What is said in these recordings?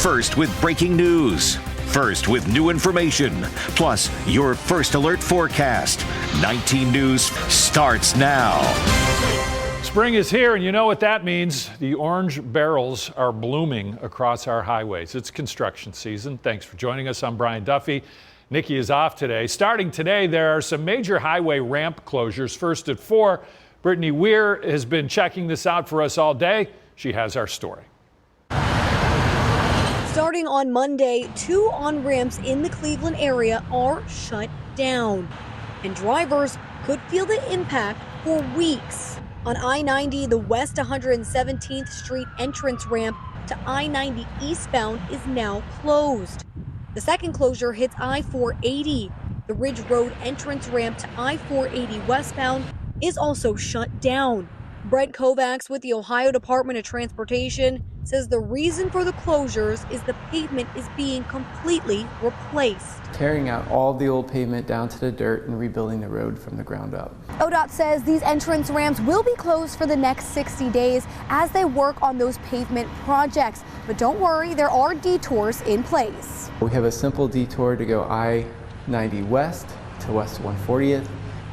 First with breaking news. First with new information. Plus, your first alert forecast. 19 News starts now. Spring is here, and you know what that means. The orange barrels are blooming across our highways. It's construction season. Thanks for joining us. I'm Brian Duffy. Nikki is off today. Starting today, there are some major highway ramp closures. First at 4, Brittany Weir has been checking this out for us all day. She has our story. Starting on Monday, 2 on-ramps in the Cleveland area are shut down, and drivers could feel the impact for weeks. On I-90, the West 117th Street entrance ramp to I-90 eastbound is now closed. The second closure hits I-480. The Ridge Road entrance ramp to I-480 westbound is also shut down. Brent Kovacs with the Ohio Department of Transportation says the reason for the closures is the pavement is being completely replaced. Tearing out all the old pavement down to the dirt and rebuilding the road from the ground up. ODOT says these entrance ramps will be closed for the next 60 days as they work on those pavement projects. But don't worry, there are detours in place. We have a simple detour to go I-90 west to West 140th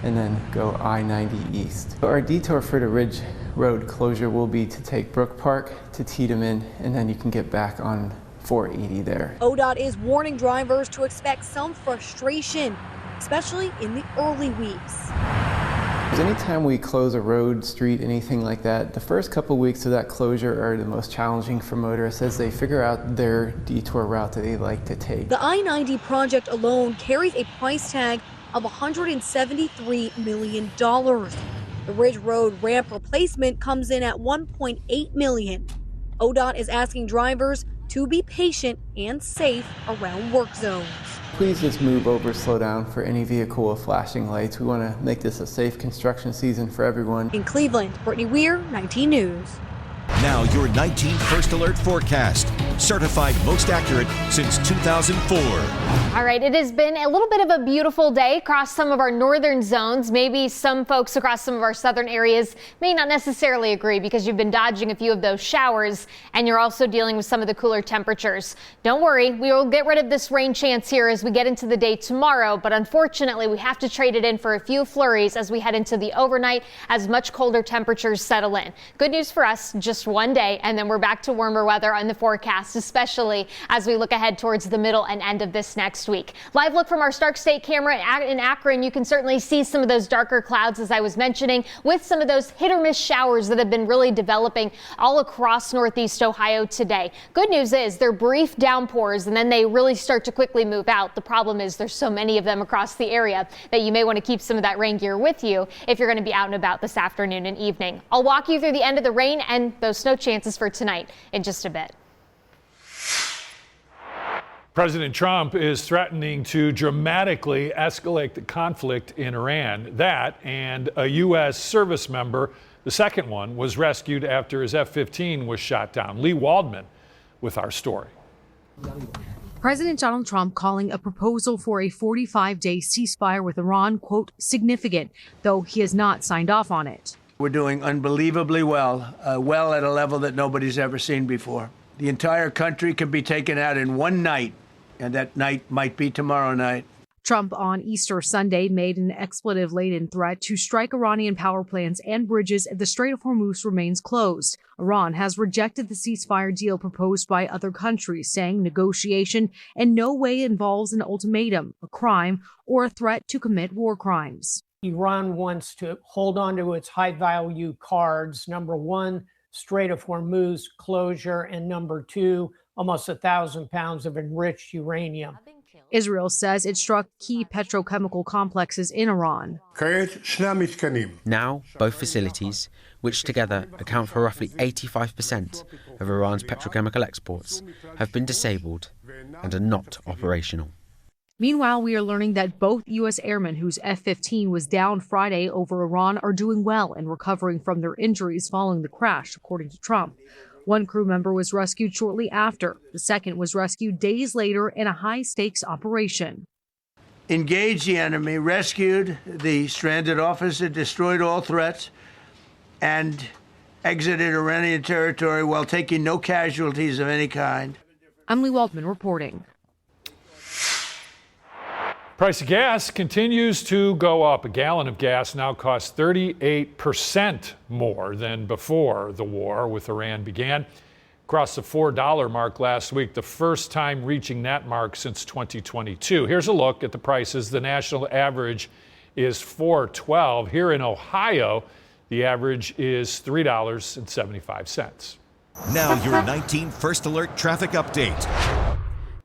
and then go I-90 east. Our detour for the Ridge Road closure will be to take Brook Park to Tiedemann, and then you can get back on 480 there. ODOT is warning drivers to expect some frustration, especially in the early weeks. Anytime we close a road, street, anything like that, the first couple weeks of that closure are the most challenging for motorists as they figure out their detour route that they like to take. The I-90 project alone carries a price tag of $173 million. The Ridge Road ramp replacement comes in at $1.8 million. ODOT is asking drivers to be patient and safe around work zones. Please just move over, slow down for any vehicle with flashing lights. We want to make this a safe construction season for everyone. In Cleveland, Brittany Weir, 19 News. Now your 19 First Alert forecast. Certified most accurate since 2004. All right, it has been a little bit of a beautiful day across some of our northern zones. Maybe some folks across some of our southern areas may not necessarily agree because you've been dodging a few of those showers and you're also dealing with some of the cooler temperatures. Don't worry, we will get rid of this rain chance here as we get into the day tomorrow, but unfortunately we have to trade it in for a few flurries as we head into the overnight as much colder temperatures settle in. Good news for us, just one day and then we're back to warmer weather on the forecast, especially as we look ahead towards the middle and end of this next week. Live look from our Stark State camera in Akron. You can certainly see some of those darker clouds, as I was mentioning, with some of those hit or miss showers that have been really developing all across Northeast Ohio today. Good news is they're brief downpours and then they really start to quickly move out. The problem is there's so many of them across the area that you may want to keep some of that rain gear with you if you're going to be out and about this afternoon and evening. I'll walk you through the end of the rain and those snow chances for tonight in just a bit. President Trump is threatening to dramatically escalate the conflict in Iran. That and a U.S. service member, the second one, was rescued after his F-15 was shot down. Lee Waldman with our story. President Donald Trump calling a proposal for a 45-day ceasefire with Iran, quote, significant, though he has not signed off on it. We're doing unbelievably well, well at a level that nobody's ever seen before. The entire country can be taken out in one night, and that night might be tomorrow night. Trump on Easter Sunday made an expletive-laden threat to strike Iranian power plants and bridges if the Strait of Hormuz remains closed. Iran has rejected the ceasefire deal proposed by other countries, saying negotiation in no way involves an ultimatum, a crime, or a threat to commit war crimes. Iran wants to hold on to its high-value cards. Number one, Strait of Hormuz closure, and number two, almost 1,000 pounds of enriched uranium. Israel says it struck key petrochemical complexes in Iran. Now, both facilities, which together account for roughly 85% of Iran's petrochemical exports, have been disabled and are not operational. Meanwhile, we are learning that both U.S. airmen whose F-15 was down Friday over Iran are doing well and recovering from their injuries following the crash, according to Trump. One crew member was rescued shortly after. The second was rescued days later in a high-stakes operation. Engaged the enemy, rescued the stranded officer, destroyed all threats, and exited Iranian territory while taking no casualties of any kind. Emily Waldman reporting. Price of gas continues to go up. A gallon of gas now costs 38% more than before the war with Iran began. Crossed the $4 mark last week, the first time reaching that mark since 2022. Here's a look at the prices. The national average is $4.12. Here in Ohio, the average is $3.75. Now your 19 First Alert traffic update.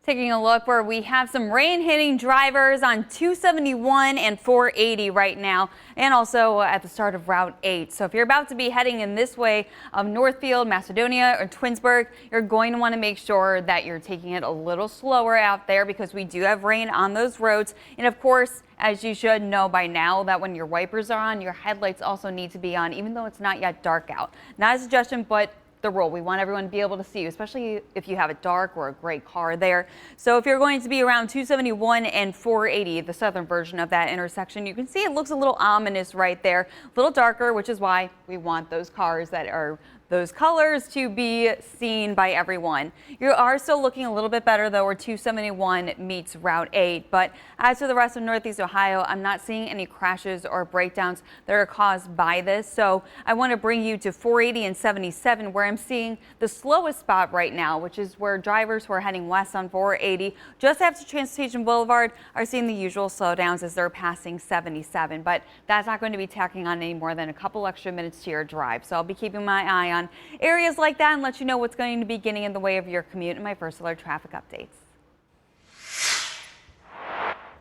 Taking a look where we have some rain hitting drivers on 271 and 480 right now, and also at the start of Route 8. So if you're about to be heading in this way of Northfield, Macedonia, or Twinsburg, you're going to want to make sure that you're taking it a little slower out there because we do have rain on those roads. And of course, as you should know by now, that when your wipers are on, your headlights also need to be on, even though it's not yet dark out. Not a suggestion, but the rule. We want everyone to be able to see you, especially if you have a dark or a gray car there. So if you're going to be around 271 and 480, the southern version of that intersection, you can see it looks a little ominous right there, a little darker, which is why we want those cars that are those colors to be seen by everyone. You are still looking a little bit better though, where 271 meets Route 8. But as for the rest of Northeast Ohio, I'm not seeing any crashes or breakdowns that are caused by this. So I want to bring you to 480 and 77, where I'm seeing the slowest spot right now, which is where drivers who are heading west on 480 just after Transportation Boulevard are seeing the usual slowdowns as they're passing 77. But that's not going to be tacking on any more than a couple extra minutes to your drive. So I'll be keeping my eye on areas like that and let you know what's going to be getting in the way of your commute in my First Alert traffic updates.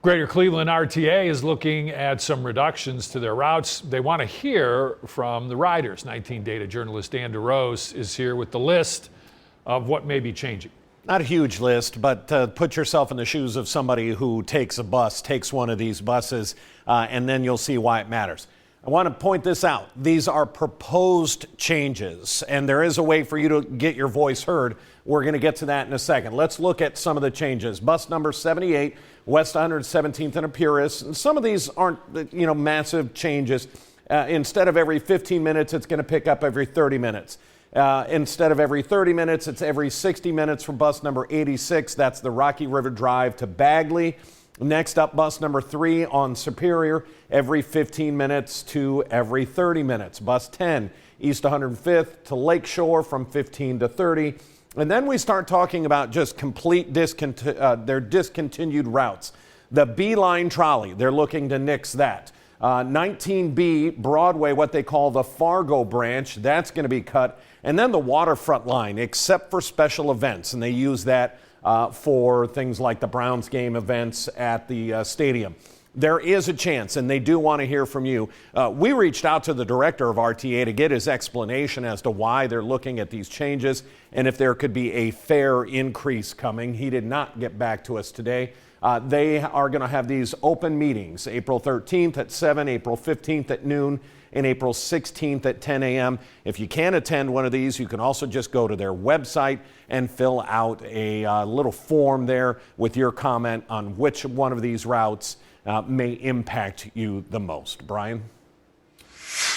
Greater Cleveland RTA is looking at some reductions to their routes. They want to hear from the riders. 19 data journalist Dan DeRose is here with the list of what may be changing. Not a huge list, but put yourself in the shoes of somebody who takes a bus, takes one of these buses, and then you'll see why it matters. I want to point this out. These are proposed changes, and there is a way for you to get your voice heard. We're going to get to that in a second. Let's look at some of the changes. Bus number 78, West 117th and Epirus. And some of these aren't, massive changes. Instead of every 15 minutes, it's going to pick up every 30 minutes. Instead of every 30 minutes, it's every 60 minutes for bus number 86. That's the Rocky River Drive to Bagley. Next up, bus number 3 on Superior, every 15 minutes to every 30 minutes. Bus 10, East 105th to Lakeshore from 15 to 30. And then we start talking about just complete their discontinued routes. The B line trolley, they're looking to nix that. 19B Broadway, what they call the Fargo branch, that's going to be cut. And then the waterfront line, except for special events, and they use that for things like the Browns game events at the stadium. There is a chance, and they do want to hear from you. We reached out to the director of RTA to get his explanation as to why they're looking at these changes and if there could be a fare increase coming. He did not get back to us today. They are going to have these open meetings, April 13th at 7, April 15th at noon, and April 16th at 10 a.m. If you can't attend one of these, you can also just go to their website and fill out a little form there with your comment on which one of these routes may impact you the most. Brian?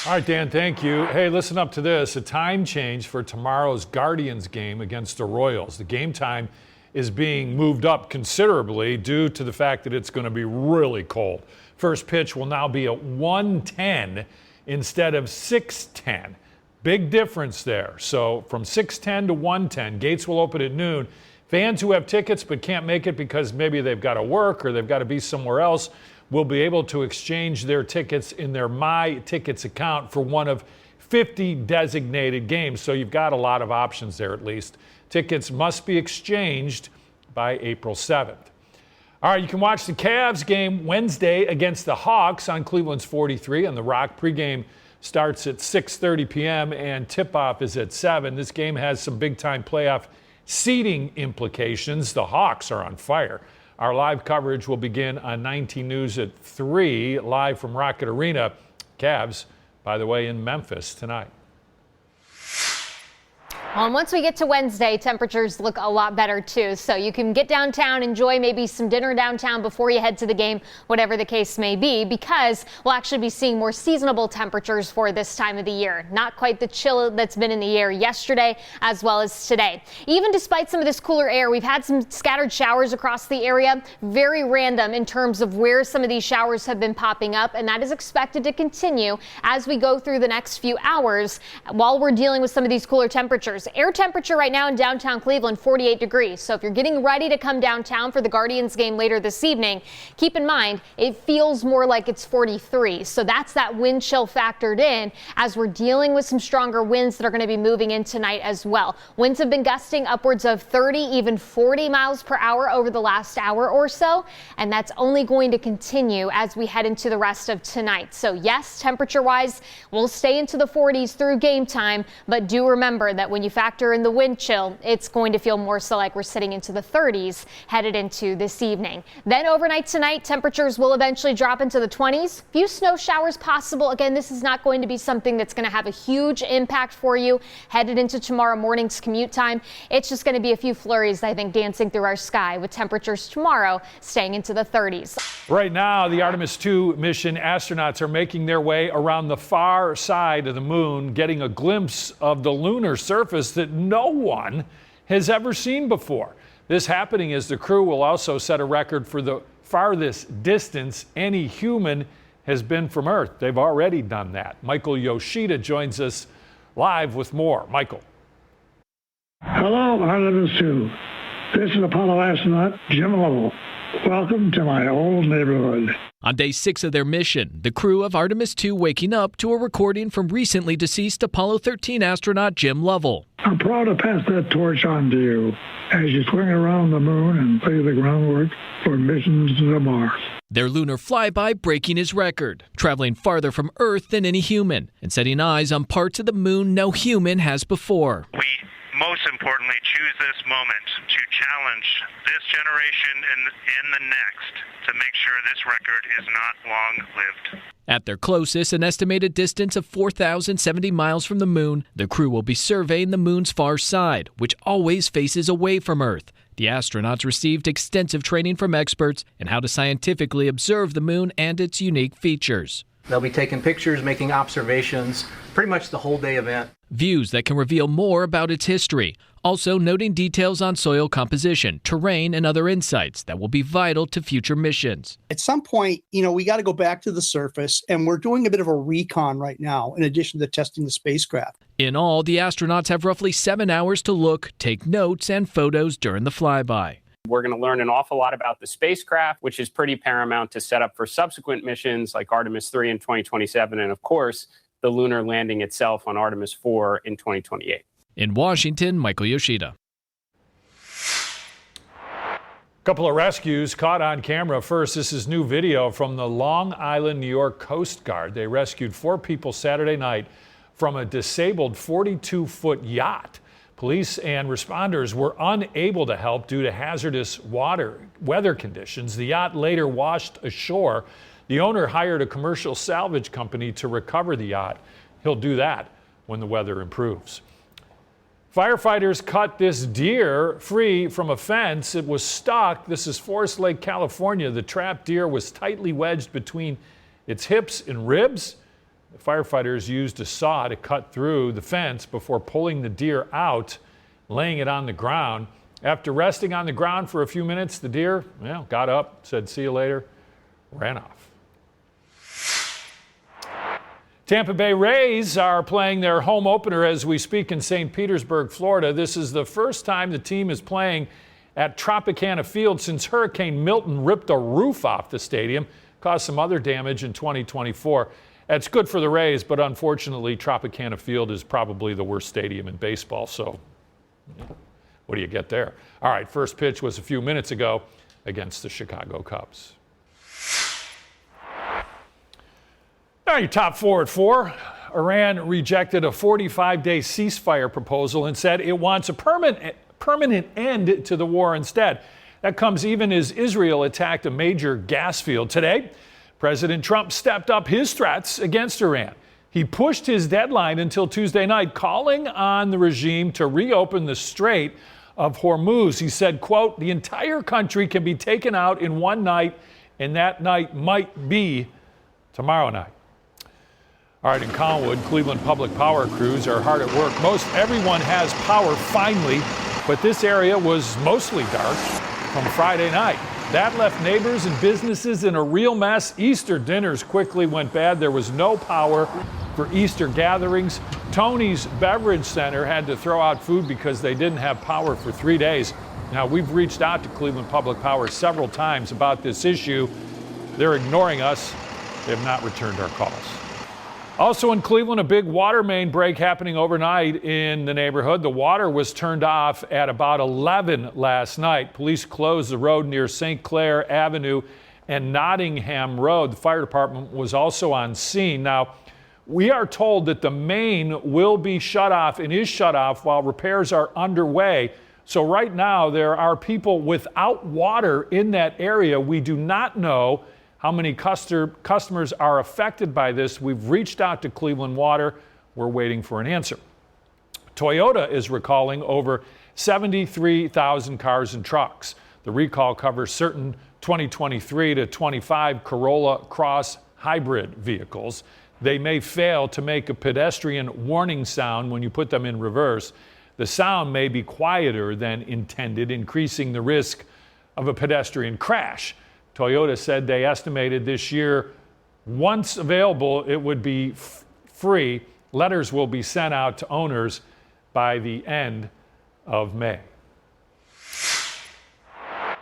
All right, Dan, thank you. Hey, listen up to this. A time change for tomorrow's Guardians game against the Royals. The game time is being moved up considerably due to the fact that it's going to be really cold. First pitch will now be at 1:10 instead of 6:10. Big difference there. So from 6:10 to 1:10, gates will open at noon. Fans who have tickets but can't make it because maybe they've got to work or they've got to be somewhere else will be able to exchange their tickets in their My Tickets account for one of 50 designated games. So you've got a lot of options there at least. Tickets must be exchanged by April 7th. All right, you can watch the Cavs game Wednesday against the Hawks on Cleveland's 43 on The Rock. Pregame starts at 6:30 p.m. and tip-off is at 7. This game has some big-time playoff seeding implications. The Hawks are on fire. Our live coverage will begin on 19 News at 3, live from Rocket Arena. Cavs, by the way, in Memphis tonight. Well, and once we get to Wednesday, temperatures look a lot better too. So you can get downtown, enjoy maybe some dinner downtown before you head to the game, whatever the case may be, because we'll actually be seeing more seasonable temperatures for this time of the year. Not quite the chill that's been in the air yesterday as well as today. Even despite some of this cooler air, we've had some scattered showers across the area. Very random in terms of where some of these showers have been popping up, and that is expected to continue as we go through the next few hours while we're dealing with some of these cooler temperatures. Air temperature right now in downtown Cleveland, 48 degrees. So if you're getting ready to come downtown for the Guardians game later this evening, keep in mind it feels more like it's 43. So that's that wind chill factored in as we're dealing with some stronger winds that are going to be moving in tonight as well. Winds have been gusting upwards of 30, even 40 miles per hour over the last hour or so. And that's only going to continue as we head into the rest of tonight. So yes, temperature wise, we'll stay into the 40s through game time. But do remember that when you factor in the wind chill, it's going to feel more so like we're sitting into the 30s headed into this evening. Then overnight tonight, temperatures will eventually drop into the 20s. Few snow showers possible. Again, this is not going to be something that's going to have a huge impact for you headed into tomorrow morning's commute time. It's just going to be a few flurries, I think, dancing through our sky with temperatures tomorrow staying into the 30s. Right now, the Artemis II mission astronauts are making their way around the far side of the moon, getting a glimpse of the lunar surface that no one has ever seen before. This happening as the crew will also set a record for the farthest distance any human has been from Earth. They've already done that. Michael Yoshida joins us live with more. Michael. Hello, Artemis II. This is Apollo astronaut Jim Lovell. Welcome to my old neighborhood. On day 6 of their mission, the crew of Artemis II waking up to a recording from recently deceased Apollo 13 astronaut Jim Lovell. I'm proud to pass that torch on to you as you swing around the moon and lay the groundwork for missions to Mars. Their lunar flyby breaking his record, traveling farther from Earth than any human, and setting eyes on parts of the moon no human has before. We most importantly choose this moment to challenge this generation and the next to make sure this record is not long-lived. At their closest, an estimated distance of 4,070 miles from the moon, the crew will be surveying the moon's far side, which always faces away from Earth. The astronauts received extensive training from experts in how to scientifically observe the moon and its unique features. They'll be taking pictures, making observations, pretty much the whole day event. Views that can reveal more about its history, also noting details on soil composition, terrain, and other insights that will be vital to future missions. At some point, we got to go back to the surface, and we're doing a bit of a recon right now, in addition to testing the spacecraft. In all, the astronauts have roughly 7 hours to look, take notes, and photos during the flyby. We're going to learn an awful lot about the spacecraft, which is pretty paramount to set up for subsequent missions like Artemis 3 in 2027, and of course, the lunar landing itself on Artemis 4 in 2028. In Washington, Michael Yoshida. A couple of rescues caught on camera. First, this is new video from the Long Island, New York Coast Guard. They rescued 4 people Saturday night from a disabled 42-foot yacht. Police and responders were unable to help due to hazardous weather conditions. The yacht later washed ashore. The owner hired a commercial salvage company to recover the yacht. He'll do that when the weather improves. Firefighters cut this deer free from a fence. It was stuck. This is Forest Lake, California. The trapped deer was tightly wedged between its hips and ribs. The firefighters used a saw to cut through the fence before pulling the deer out, laying it on the ground. After resting on the ground for a few minutes, the deer, got up, said, "See you later," ran off. Tampa Bay Rays are playing their home opener as we speak in St. Petersburg, Florida. This is the first time the team is playing at Tropicana Field since Hurricane Milton ripped a roof off the stadium, caused some other damage in 2024. That's good for the Rays, but unfortunately, Tropicana Field is probably the worst stadium in baseball, so what do you get there? All right, first pitch was a few minutes ago against the Chicago Cubs. Now, your top 4 at 4. Iran rejected a 45-day ceasefire proposal and said it wants a permanent end to the war instead. That comes even as Israel attacked a major gas field. Today, President Trump stepped up his threats against Iran. He pushed his deadline until Tuesday night, calling on the regime to reopen the Strait of Hormuz. He said, quote, the entire country can be taken out in one night, and that night might be tomorrow night. All right, in Collinwood, Cleveland Public Power crews are hard at work. Most everyone has power finally, but this area was mostly dark from Friday night. That left neighbors and businesses in a real mess. Easter dinners quickly went bad. There was no power for Easter gatherings. Tony's Beverage Center had to throw out food because they didn't have power for 3 days. Now, we've reached out to Cleveland Public Power several times about this issue. They're ignoring us. They have not returned our calls. Also in Cleveland, a big water main break happening overnight in the neighborhood. The water was turned off at about 11 last night. Police closed the road near St. Clair Avenue and Nottingham Road. The fire department was also on scene. Now, we are told that the main will be shut off and is shut off while repairs are underway. So right now, there are people without water in that area. We do not know how many customers are affected by this. We've reached out to Cleveland Water. We're waiting for an answer. Toyota is recalling over 73,000 cars and trucks. The recall covers certain 2023 to 25 Corolla Cross hybrid vehicles. They may fail to make a pedestrian warning sound when you put them in reverse. The sound may be quieter than intended, increasing the risk of a pedestrian crash. Toyota said they estimated this year, once available, it would be free. Letters will be sent out to owners by the end of May.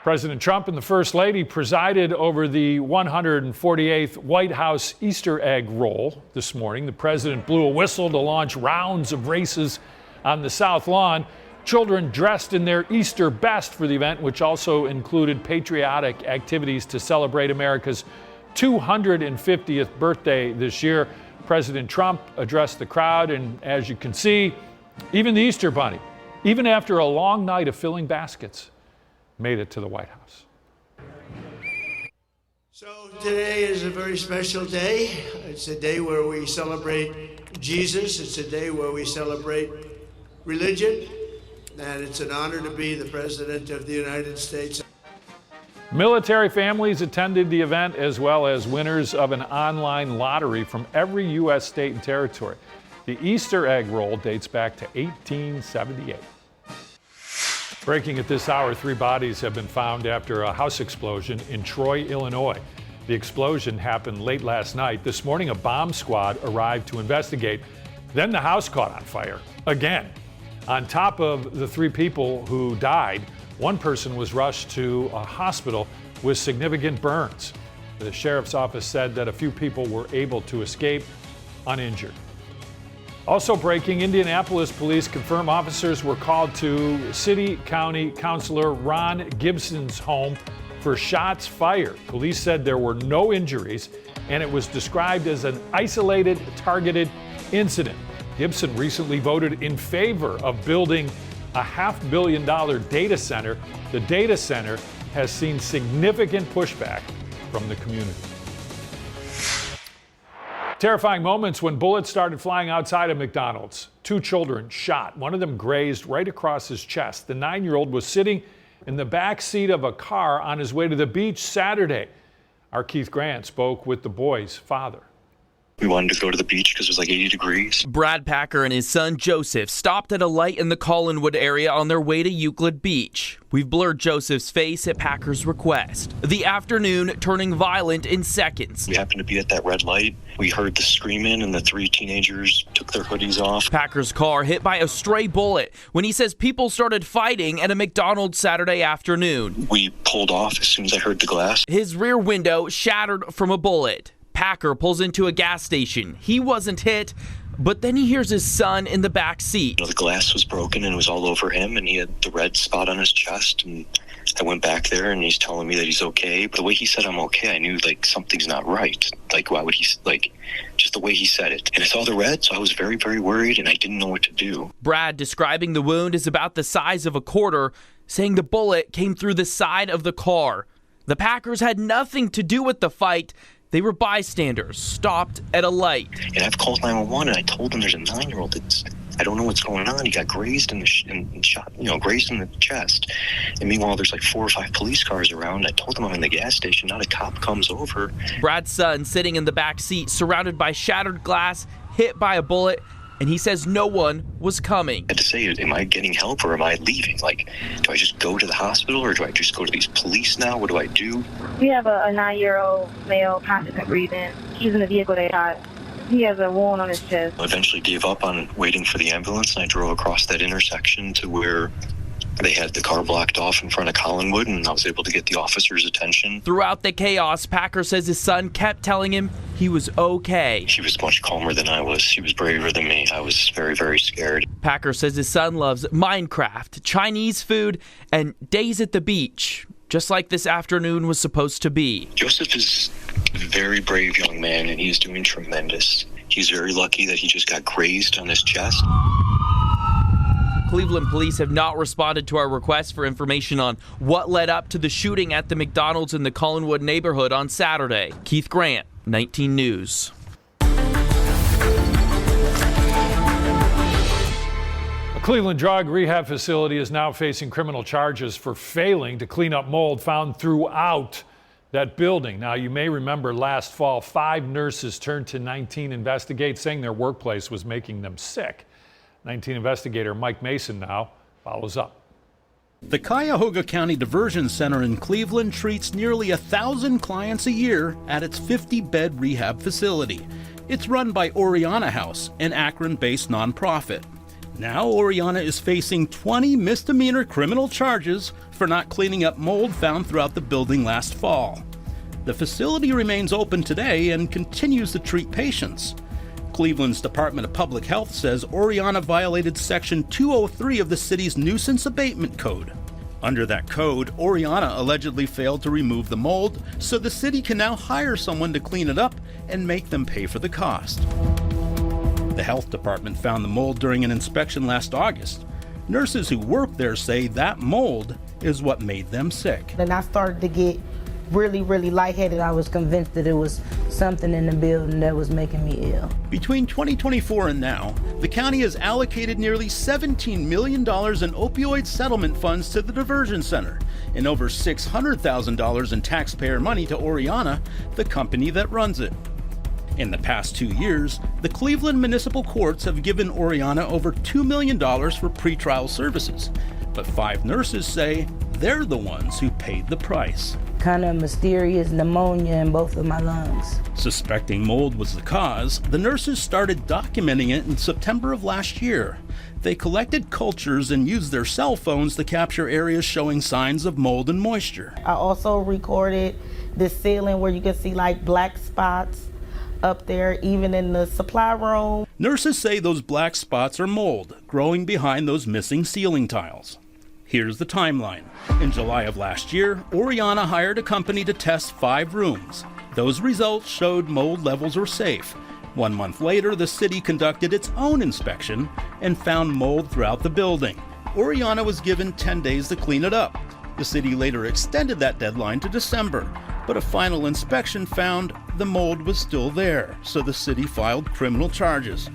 President Trump and the First Lady presided over the 148th White House Easter egg roll this morning. The president blew a whistle to launch rounds of races on the South Lawn. Children dressed in their Easter best for the event, which also included patriotic activities to celebrate America's 250th birthday this year. President Trump addressed the crowd, and as you can see, even the Easter Bunny, even after a long night of filling baskets, made it to the White House. So today is a very special day. It's a day where we celebrate Jesus. It's a day where we celebrate religion. And it's an honor to be the President of the United States. Military families attended the event, as well as winners of an online lottery from every U.S. state and territory. The Easter egg roll dates back to 1878. Breaking at this hour, 3 bodies have been found after a house explosion in Troy, Illinois. The explosion happened late last night. This morning, a bomb squad arrived to investigate. Then the house caught on fire again. On top of the 3 people who died, one person was rushed to a hospital with significant burns. The sheriff's office said that a few people were able to escape uninjured. Also breaking, Indianapolis police confirm officers were called to City County Councilor Ron Gibson's home for shots fired. Police said there were no injuries, and it was described as an isolated, targeted incident. Gibson recently voted in favor of building a $500 million data center. The data center has seen significant pushback from the community. Terrifying moments when bullets started flying outside of McDonald's. 2 children shot. One of them grazed right across his chest. The 9-year-old was sitting in the back seat of a car on his way to the beach Saturday. Our Keith Grant spoke with the boy's father. We wanted to go to the beach because it was like 80 degrees. Brad Packer and his son Joseph stopped at a light in the Collinwood area on their way to Euclid Beach. We've blurred Joseph's face at Packer's request. The afternoon turning violent in seconds. We happened to be at that red light. We heard the screaming and the 3 teenagers took their hoodies off. Packer's car hit by a stray bullet when he says people started fighting at a McDonald's Saturday afternoon. We pulled off as soon as I heard the glass. His rear window shattered from a bullet. Packer pulls into a gas station. He wasn't hit, but then he hears his son in the back seat. The glass was broken and it was all over him, and he had the red spot on his chest. And I went back there and he's telling me that he's okay. But the way he said I'm okay, I knew something's not right. Why would he, just the way he said it. And I saw the red, so I was very, very worried and I didn't know what to do. Brad describing the wound as about the size of a quarter, saying the bullet came through the side of the car. The Packers had nothing to do with the fight. They were bystanders, stopped at a light. And I've called 911 and I told them there's a 9-year-old that's, I don't know what's going on. He got grazed in the shot, grazed in the chest. And meanwhile, there's like 4 or 5 police cars around. I told them I'm in the gas station. Not a cop comes over. Brad's son sitting in the back seat, surrounded by shattered glass, hit by a bullet, and he says no one was coming. I had to say, am I getting help or am I leaving? Like, do I just go to the hospital or do I just go to these police now? What do I do? We have a 9-year-old male, constant breathing. He's in the vehicle they shot. He has a wound on his chest. I eventually gave up on waiting for the ambulance and I drove across that intersection to where they had the car blocked off in front of Collinwood, and I was able to get the officer's attention. Throughout the chaos, Packer says his son kept telling him he was okay. She was much calmer than I was. She was braver than me. I was very, very scared. Packer says his son loves Minecraft, Chinese food, and days at the beach, just like this afternoon was supposed to be. Joseph is a very brave young man, and he's doing tremendous. He's very lucky that he just got grazed on his chest. Cleveland police have not responded to our request for information on what led up to the shooting at the McDonald's in the Collinwood neighborhood on Saturday. Keith Grant, 19 News. A Cleveland drug rehab facility is now facing criminal charges for failing to clean up mold found throughout that building. Now, you may remember last fall, 5 nurses turned to 19 Investigate, saying their workplace was making them sick. 19 investigator Mike Mason now follows up. The Cuyahoga County Diversion Center in Cleveland treats nearly 1,000 clients a year at its 50-bed rehab facility. It's run by Oriana House, an Akron-based nonprofit. Now Oriana is facing 20 misdemeanor criminal charges for not cleaning up mold found throughout the building last fall. The facility remains open today and continues to treat patients. Cleveland's Department of Public Health says Oriana violated Section 203 of the city's nuisance abatement code. Under that code, Oriana allegedly failed to remove the mold, so the city can now hire someone to clean it up and make them pay for the cost. The health department found the mold during an inspection last August. Nurses who work there say that mold is what made them sick. And I started to get really lightheaded. I was convinced that it was something in the building that was making me ill. Between 2024 and now, the county has allocated nearly $17 million in opioid settlement funds to the diversion center and over $600,000 in taxpayer money to Oriana, the company that runs it. In the past 2 years, the Cleveland municipal courts have given Oriana over $2 million for pretrial services, but 5 nurses say they're the ones who paid the price. Kind of mysterious pneumonia in both of my lungs. Suspecting mold was the cause, the nurses started documenting it in September of last year. They collected cultures and used their cell phones to capture areas showing signs of mold and moisture. I also recorded the ceiling where you can see like black spots up there, even in the supply room. Nurses say those black spots are mold growing behind those missing ceiling tiles. Here's the timeline. In July of last year, Oriana hired a company to test 5 rooms. Those results showed mold levels were safe. 1 month later, the city conducted its own inspection and found mold throughout the building. Oriana was given 10 days to clean it up. The city later extended that deadline to December, but a final inspection found the mold was still there, so the city filed criminal charges.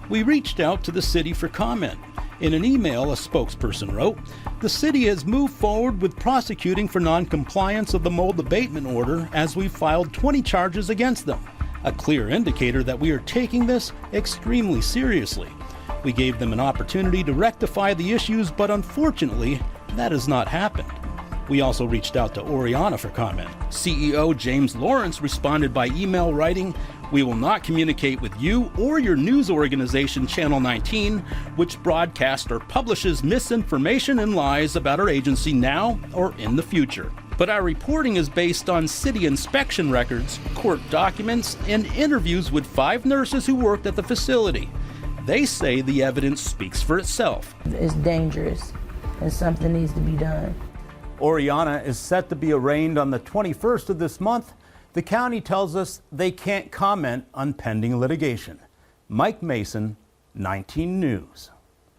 We reached out to the city for comment. In an email, a spokesperson wrote, "The city has moved forward with prosecuting for non-compliance of the mold abatement order as we filed 20 charges against them, a clear indicator that we are taking this extremely seriously. We gave them an opportunity to rectify the issues, but unfortunately, that has not happened." We also reached out to Oriana for comment. CEO James Lawrence responded by email writing, "We will not communicate with you or your news organization Channel 19, which broadcasts or publishes misinformation and lies about our agency now or in the future. But our reporting is based on city inspection records, court documents, and interviews with 5 nurses who worked at the facility. They say the evidence speaks for itself." It's dangerous and something needs to be done. Oriana is set to be arraigned on the 21st of this month. The county tells us they can't comment on pending litigation. Mike Mason, 19 News.